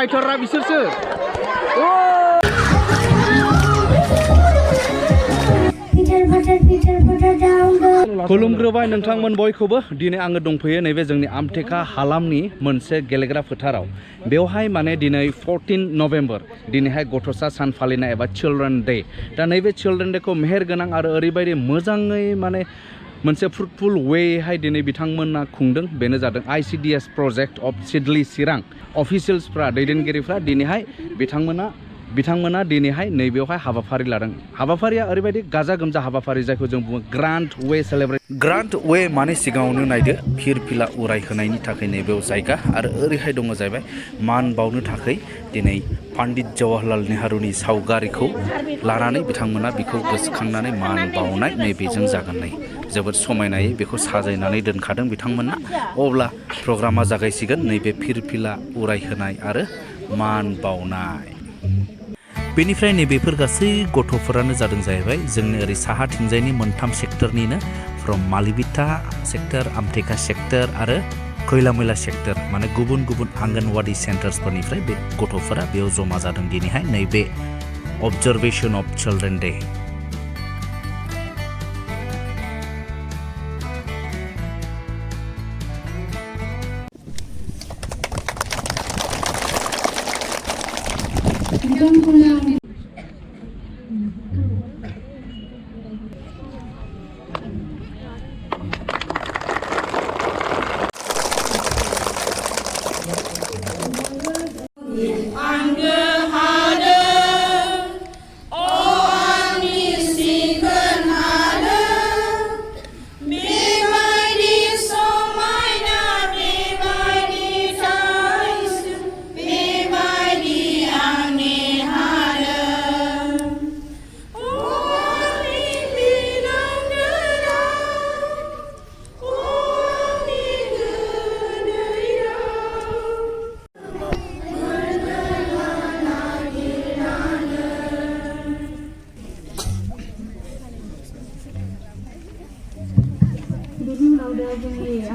फाइटाररा बिसोरसो खुलुमग्रोबाय नोंथांमोन बयखौबो दिनै आङो दंफैयो नैबे जोंनि आमटेका हालामनि मोनसे गेलेग्रा फोथाराव बेवहाय माने दिनै 14 नभेम्बर दिनैहाय गथ'सा सान फालिनाय एबा चिल्ड्रेन डे दा नैबे चिल्ड्रेन डेखौ मेहेरगोनां आरो ओरैबायदि मोजाङै माने मोनसे फ्रुटफुल वेहाय दिनै बिथांमोना खुंदों बेनो जादों ICDS प्रजेक्ट अफ सिडली चिरां अफिसियेल्सफ्रा दैदेनगिरिफ्रा दिनैहाय बिथांमोना दिनैहाय नैबेयावहाय हाबाफारि लादों हाबाफारिया ओरैबायदि गाजा गोमजा हाबाफारि जायखौ जों बुङो ग्रान्ड वे सेलेब्रेट ग्रान्ड वे माने सिगाङावनो नायदो फिरफिला उरायहोनायनि थाखाय नैबेयाव जायगा आरो ओरैहाय दङ जाहैबाय मान बावनो थाखाय दिनै पन्डित जवाहरलाल नेहरुनि सावगारिखौ लानानै बिथांमोना बेखौ गोसोखांनानै मान बावनाय नैबेजों जागोन नै जोबोद समायनायै बेखौ साजायनानै दोनखादों बिथांमोना अब्ला प्रग्रामा जागायसिगोन नैबे फिरफिला उरायहोनाय आरो मान बावनाय बेनिफ्राय नैबेफोर गासै गथ'फोरानो जादों जाहैबाय जोंनि ओरै साहाथिंजायनि मोनथाम सेक्टरनिनो फ्रम मालिबिटा सेक्टर आमटेका सेक्टर आरो खैलामैला सेक्टर माने गुबुन गुबुन आंगनवाडी सेन्टार्सफोरनिफ्राय बे गथ'फोरा बेयाव जमा जादों दिनैहाय नैबे अबजारभेशन अफ चिल्ड्रेन डे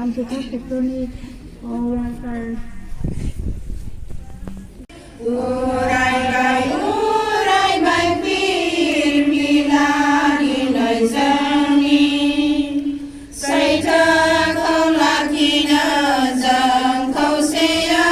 आमटेका सेक्टरनि उरायबाय फिरफिला दिनै जोंनि सैथोखौ लाखिनो जों खौसेयै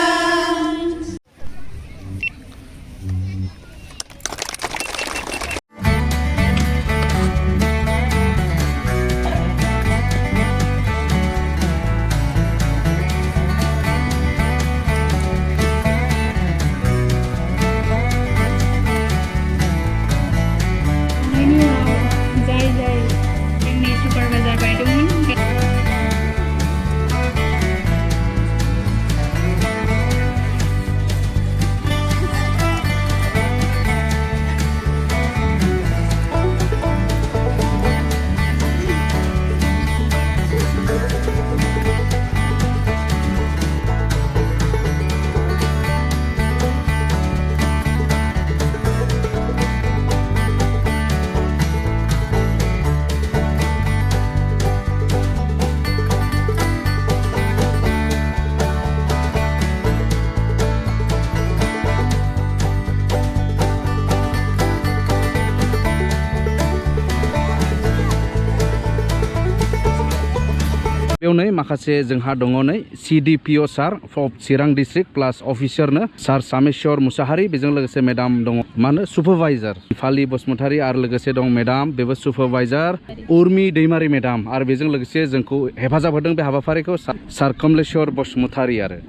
बेवनै माखासे जोंहा दङ नै CDPO सार अफ चिरां डिस्ट्रिक्ट प्लास अफिसारनो सार सामेश्वर मुसाहारि बेजों लोगोसे मेडाम दङ मानो सुपारभाइजार फालि बसुमतारी आरो लोगोसे दं मेडाम बेबो सुपारभाइजार उर्मि दैमारि मेडाम आरो बेजों लोगोसे जोंखौ हेफाजाब होदों बे हाबाफारिखौ सार कमलेश्वर बसुमतारी आरो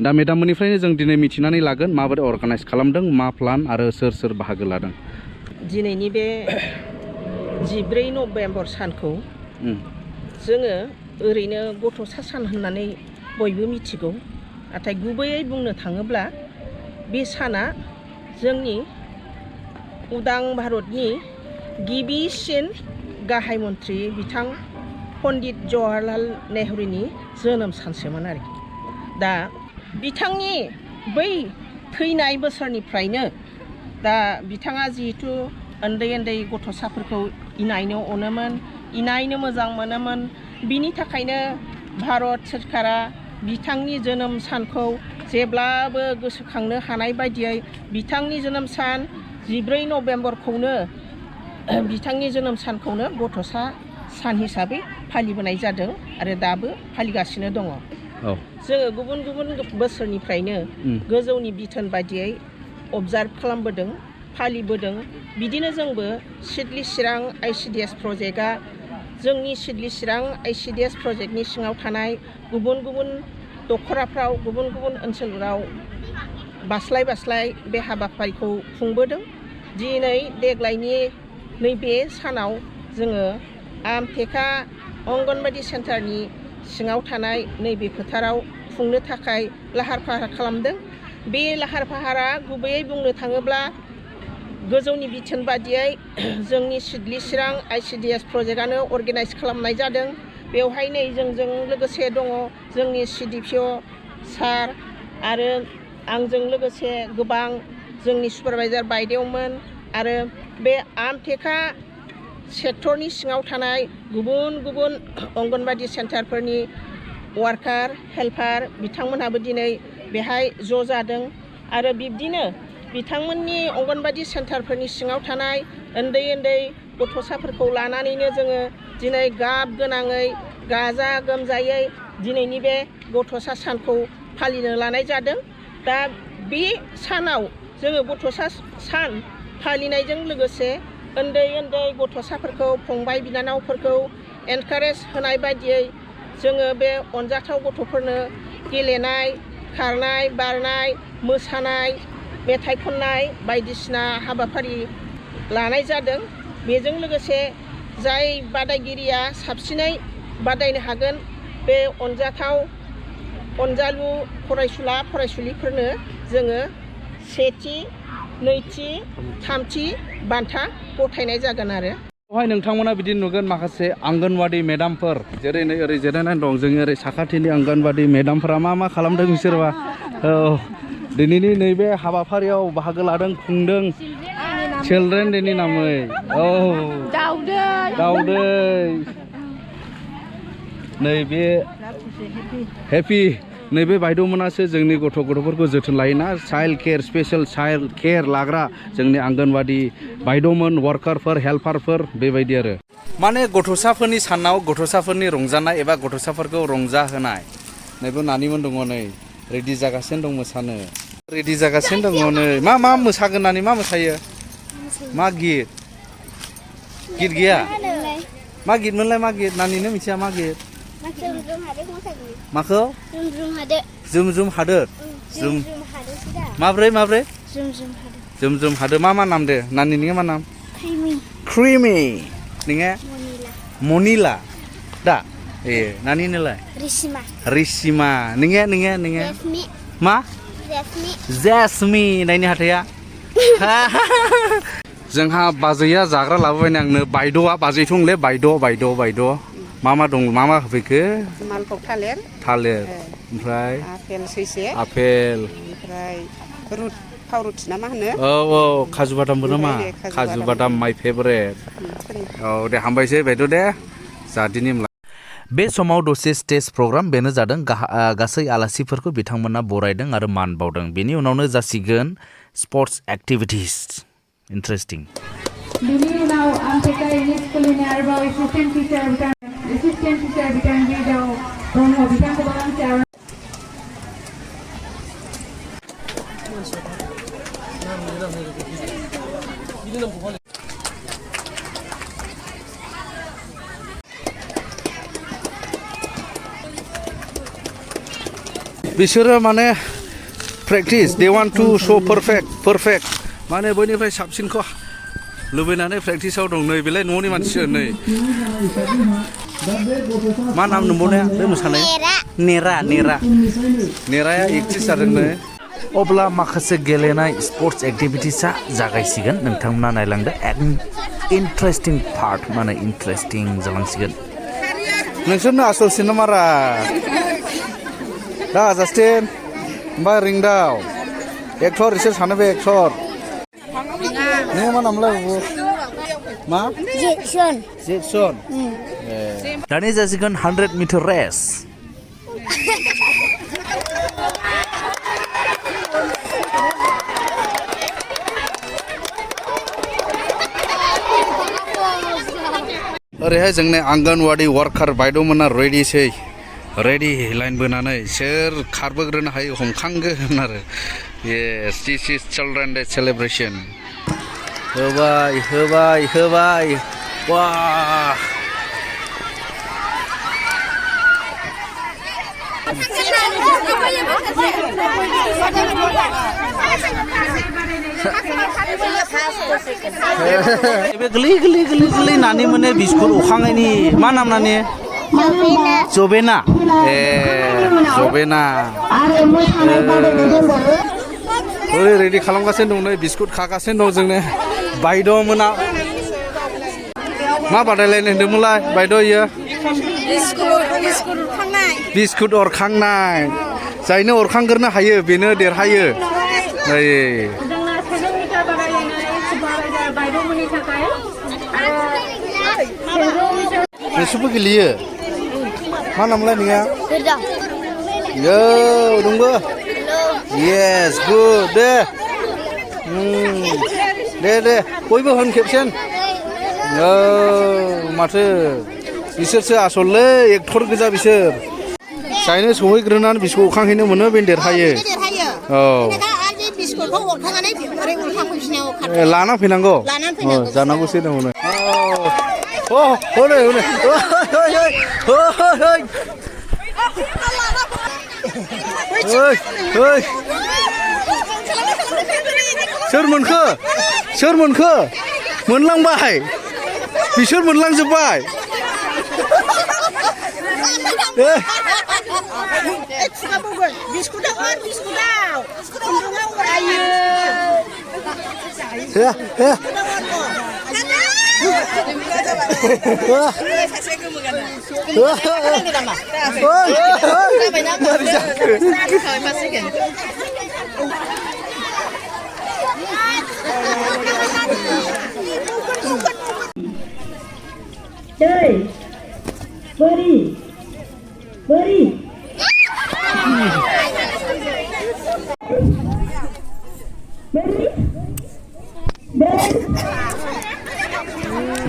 दा मेडाममोननिफ्रायनो जों दिनै मिथिनानै लागोन माबोरै अर्गानाइज खालामदों मा प्लान आरो सोर बाहागो लादों दिनैनि बे 14 नभेम्बर सानखौ जोङो ओरैनो गथ'सा सान होननानै बयबो मिथिगौ नाथाय गुबैयै बुंनो थाङोब्ला बे साना जोंनि उदां भारतनि गिबिसिन गाहाय मन्त्रि बिथां पन्डित जवाहरलाल नेहरुनि जोनोम सानसोमोन आरो दा बिथांनि बै थैनाय बोसोरनिफ्रायनो दा बिथाङा जिहेतु उन्दै गथ'साफोरखौ इनायनो अनोमोन इनायनो मोजां मोनोमोन बिनि थाखायनो भारत सोरखारा बिथांनि जोनोम सानखौ जेब्लाबो गोसोखांनो हानाय बायदियै बिथांनि जोनोम सान 14 नभेम्बरखौनो बिथांनि जोनोम सानखौनो गथ'सा सान हिसाबै फालिबोनाय जादों आरो दाबो फालिगासिनो दङ। जोङो गुबुन गुबुन बोसोरनिफ्रायनो गोजौनि बिथोन बायदियै अबजार्भ खालामबोदों फालिबोदों। बिदिनो जोंबो सिडली चिरां ICDS प्रजेक्टआ जोंनि सिडली चिरां ICDS प्रजेक्टनि सिङाव थानाय गुबुन गुबुन दखराफ्राव गुबुन गुबुन ओनसोलफोराव बास्लाय बास्लाय बे हाबाफारिखौ खुंबोदों। दिनै देग्लायनि नैबे सानाव जोङो आमटेका अंगनबादि सेन्टारनि सिङाव थानाय नैबे फोथाराव खुंनो थाखाय लाहार फाहार खालामदों। बे लाहार फाहारा गुबैयै बुंनो थाङोब्ला गोजौनि बिथोन बादियै जोंनि सिडली चिरां ICDS प्रजेक्टआनो अर्गेनाइज खालामनाय जादों। बेवहाय नै जोंजों लोगोसे दङ जोंनि CDPO सार आरो आंजों लोगोसे गोबां जोंनि सुपारभाइजार बायदेवमोन आरो बे आमटेका सेक्टरनि सिङाव थानाय गुबुन गुबुन अंगनबादि सेन्टारफोरनि वार्कार हेल्पार बिथांमोनहाबो दिनै बेहाय ज' जादों आरो बिब्दिनो बिथांमोननि अंगनबादि सेन्टारफोरनि सिङाव थानाय उन्दै उन्दै गथ'साफोरखौ लानानैनो जोङो दिनै गाब गोनाङै गाजा गोमजायै दिनैनि बे गथ'सा सानखौ फालिनो लानाय जादों। दा बे सानाव जोङो गथ'सा सान फालिनायजों लोगोसे उन्दै उन्दै गथ'साफोरखौ फंबाय बिनानावफोरखौ एनकारेज होनाय बायदियै जोङो बे अनजाथाव गथ'फोरनो गेलेनाय खारनाय बारनाय मोसानाय मेथाइ खननाय बायदिसिना हाबाफारि लानाय जादों। बेजों लोगोसे जाय बादायगिरिया साबसिनै बादायनो हागोन बे अनजालु फरायसुला फरायसुलिफोरनो जोङो सेथि नैथि थामथि बान्था गथायनाय जागोन आरो बेवहाय नोंथांमोना बिदि नुगोन माखासे आंगनबादि मेडामफोर जेरै नै ओरै जिरायनानै दं जोंनि ओरै साखाथिनि आंगनबादि मेडामफोरा मा खालामदों बिसोरबा दिनैनि नैबे हाबाफारियाव बाहागो लादों खुंदों चिल्ड्रेन डेनि नामै दाउदै नैबे हेपि नैबे बायद'मोनासो जोंनि गथ'फोरखौ जोथोन लायोना child care special child care लाग्रा जोंनि आंगनबादि बायद'मोन वार्कारफोर हेल्पारफोर बेबायदि आरो माने गथ'साफोरनि सानाव गथ'साफोरनि रंजानाय एबा गथ'साफोरखौ रंजाहोनाय नैबे नानिमोन दङ नै रेडि जागासिनो दं मोसानो रेडि जागासिनो दङ नै मा मोसागोन नानि मा मोसायो मा गित गैया मा गितमोनलाय मा गित नानिनो मिथिया मा गित माखौ जुम हादोर माब्रै जुम हादोर मा नाम दे नानि नोङो मा नाम क्रिमी नोङो मनिला दा ए नानि नोलाय रिसिमा नोङो मा जेसमि नायनि हाथाया जोंहा बाजैया जाग्रा लाबोबाय आंनो बायद'आ बाजैथंले बायद' मा दं मा होफैखो मालभग थालिर ओमफ्राय आपेल सैसे आपेल ओमफ्राय थाव रुटि ना मा होनो औ काजु बादामबो नामा काजु बादाम माइ फेभरेट औ दे हामबायसै बायद' दे जादिनि बे समाव दसे स्टेज प्रग्राम बेनो जादों गासै आलासिफोरखौ बिथांमोना बरायदों आरो मान बावदों बेनि उनावनो जासिगोन स्पर्ट्स एक्टिभिटिस इन्टारेस्टिं बिनि उनाव आमटेका इंलिश स्कुलनि आरोबाव एसिस्टेन्ट टिचार बिथां बिदाव ब्रह्म बिथांखौबो आंसे बिसोरो माने practice they want to show perfect माने बयनिफ्राय साबसिनखौ लुबैनानै प्रेक्टिसाव दं नै बेलाय न'नि मानसि नै मा नाम नंबावनाया बे मोसानाय नेराया एक्ट्रिस जादों नै अब्ला माखासे गेलेनाय स्पर्ट्स एक्टिभिटिसा जागायसिगोन नोंथांमोना नायलांदो इन्टारेस्टिं पार्ट माने इन्टारेस्टिं जालांसिगोन नोंसोरनो आसलसिन ना मारा दा जास्टिन ओमफ्राय रिंदाव एक्टर इसोर सानैबो एक्टर नों मा नामलाय मा जेक्सन दानि जासिगोन 100 मिटार रेस ओरैहाय जोंनि आंगनवाड़ी वार्कार बायद'मोना रेडिसै रेडि लाइन बोनानै सोर खारबोग्रोनो हायो हमखांगोन आरो येस दिस इज चिल्ड्रेन डे सेलिब्रेशन होबाय होबाय होबाय वाह बे गोरलै गोरलै गोरलै गोरलै नानि मोने बिस्कुट अखांनायनि मा नाम नानि जबेना ए जबेना ओरै रेडि खालामगासिनो दं नै बिस्कुट खागासिनो दं जोंनो बायद' मोना मा बादायलायनाय होनदोंमोनलाय बायद' इयो बिस्कुट अरखांनाय जायनो अरखांग्रोनो हायो बेनो देरहायो नोंसोरबो गेलेयो मा नामलाय नोंहा यो दंबो येस गुड दे बयबो होन खेबसेन माथो बिसोरसो आसललै एक्टर गोजा बिसोर जायनो सहैग्रोनानै बिस्कुट अरखांहैनो मोनो बे देरहायो औ लाना फैनांगौ जानांगौसो दङ सोर मोनखो मोनलांबाय बिसोर मोनलांजोब्बाय Beri.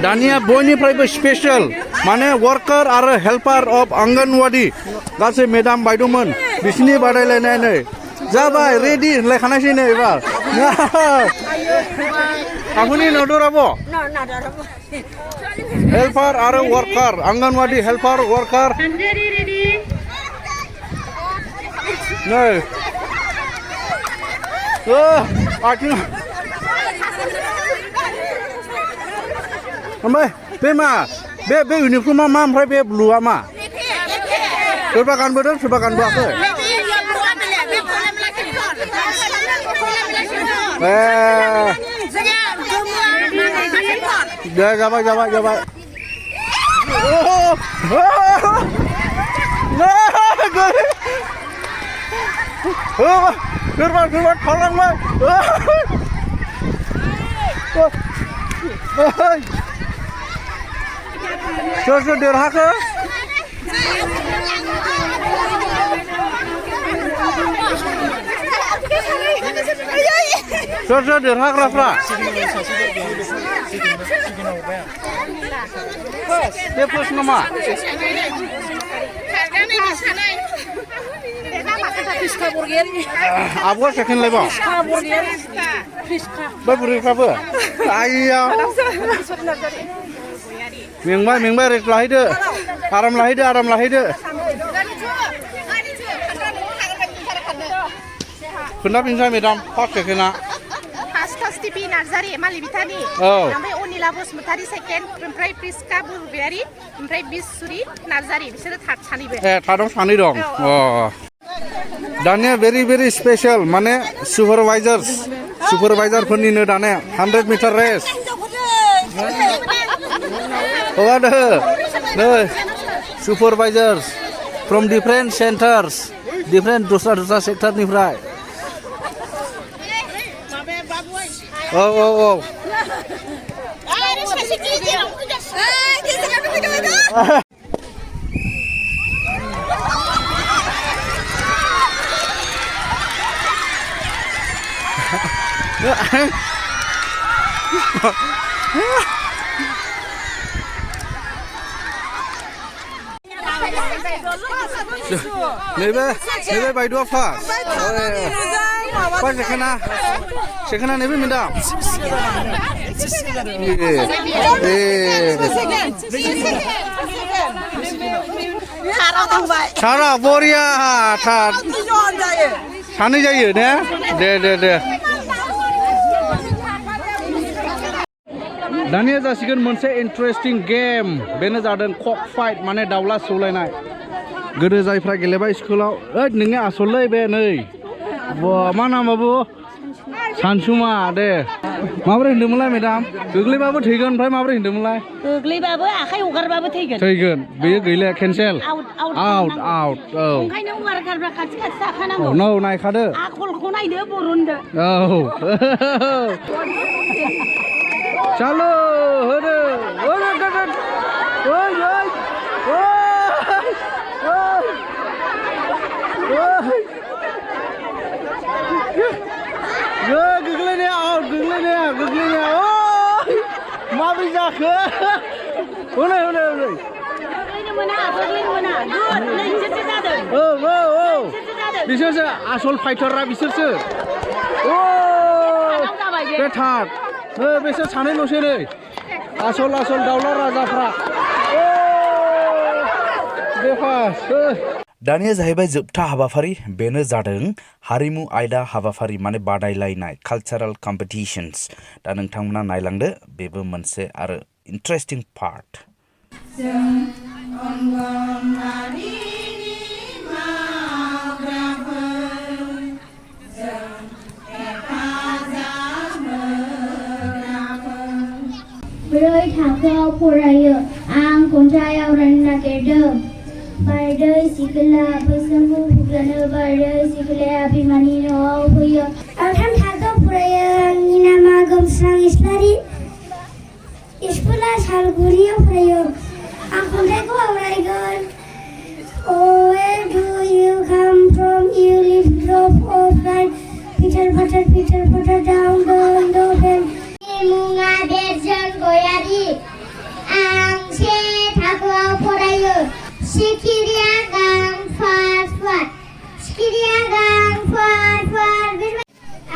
दानिया बयनिफ्रायबो स्पेशल माने वर्कार आरो हेल्पार अफ आंगनवाड़ी गासै मेडाम बायद'मोन बिसिनि बादायलायनाय नै जाबाय रेडि होनलायखानायसै नै एबार आफुनि नदराबो हेल्पार आरो वर्कार आंगनवाड़ी हेल्पार वर्कार नै आथिं ओमफ्राय बे मा बे इउनिफर्मा मा ओमफ्राय बे ब्लुआ मा सोरबा गानबोदों सोरबा गानबोआखै दे जाबाय सोरबा थालांबाय सोर देरहाखो सोर देरहाग्राफ्रा बे फार्स्ट नामा आब'आ सेकेन्ड लाइफआव बै बुरैफ्राबो आइया मेंबाय रेस्ट लाहैदो आराम लाहैदो खोन्थाफिनसै मेडाम फार्स्ट सेकेन्डआ फार्स्ट टिपि नार्जारि मालिबिथानि ओमफ्राय अनिला बसुमतारि सेकेन्ड ओमफ्राय प्रिस्का बरगयारि ओमफ्राय बिसुरि नार्जारि बिसोरो थार्ड सानैबो थार्डआव सानै दं दानिया भेरि स्पेशल माने सुपारभाइजारफोरनिनो दानिया 100 metre race supervisors from different centres different दस्रा सेक्टरनिफ्राय औ नैबे नैबे बायद'आ फार्स्ट फार्स्ट सेकेन्डआ नैबे मेडाम सारा बरिया थार सानै जायो ने दे दानिया जासिगोन मोनसे इन्टारेस्टिं गेम बेनो जादों कक फाइट माने दाउला सौलायनाय गोदो जायफ्रा गेलेबाय स्कुलाव ओइ नोंनि आसललै बे नै मा नाम बाबु सानसुमा दे माबोरै होनदोंमोनलाय मेडाम गोग्लैबाबो थैगोन ओमफ्राय माबोरै होनदोंमोनलाय गोग्लैबाबो आखाइ हगारबाबो थैगोन बेयो गैले केन्सेल आउट औ ओंखायनो वार्कारफ्रा खाथि थाखानांगौ नौ नायखादो आखलखौ नायदो बरनदो औ चालु होदो गोग्लैनाया माबोरै जाखो हनै बिसोरसो आसल फाइटाररा बिसोरसो बे थार बेसोर सानैल'सो नै आसल दाउला राजाफ्रा दानिया जाहैबाय जोबथा हाबाफारि बेनो जादों हारिमु आयदा हाबाफारि माने बादायलायनाय कालचारेल कम्पिटिशन्स दा नोंथांमोना नायलांदो बेबो मोनसे आरो इन्टारेस्टिं पार्ट ब्रै थाखोआव फरायो आं खन्थाइ आवरायनो नागिरदों बारदै सिखोला बैसागु बुब्लानो बारदै सिखोलाया बिमानि न'आव फैयो आं 3 थाखोआव फरायो आंनि नामा गोमस्रां इस्लारि स्कुला सालगुरियाव फरायो आं खन्थाइखौ आवरायगोन Where do you come from? You live drop of light Peter Potter down the window pane मुङा देरजों गयारि आं 1 थाखोआव फरायो सिखिरिया गां फार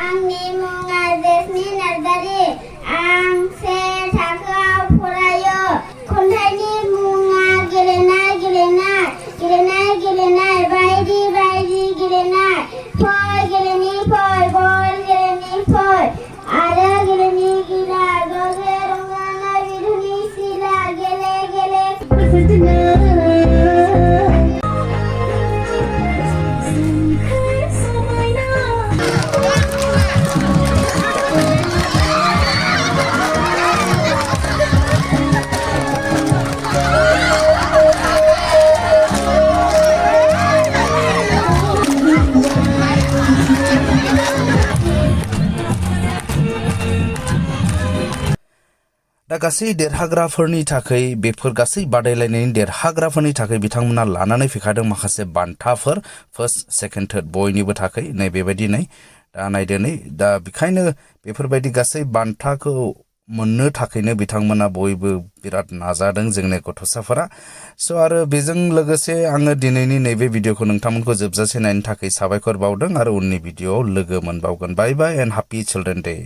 आंनि मुङा जेसमि नार्जारि आं 1 थाखोआव फरायो खन्थाइनि मुङा गेलेनाय बायदि गेलेनाय फै गेलेनि फै बल गेलेनि फै आरो गेलेनि गिला गले रंजानाय बिधुनि सिला गेले दा गासै देरहाग्राफोरनि थाखाय बेफोर गासै बादायलायनायनि देरहाग्राफोरनि थाखाय बिथांमोना लानानै फैखादों माखासे बान्थाफोर फार्स्ट सेकेन्ड थार्ड बयनिबो थाखाय नै बेबायदि दा नायदो दा बेखायनो बेफोरबायदि गासै बान्थाखौ मोननो थाखायनो बिथांमोना बयबो बिराद नाजादों जोंनि गथ'साफोरा स' आरो बेजों लोगोसे आङो दिनैनि नैबे भिडिअखौ नोंथांमोनखौ जोबजासे नायनो थाखाय साबायखर बावदों आरो उननि भिडिअआव लोगो मोनबावगोन बाय बाय एन्ड हापि चिल्ड्रेन डे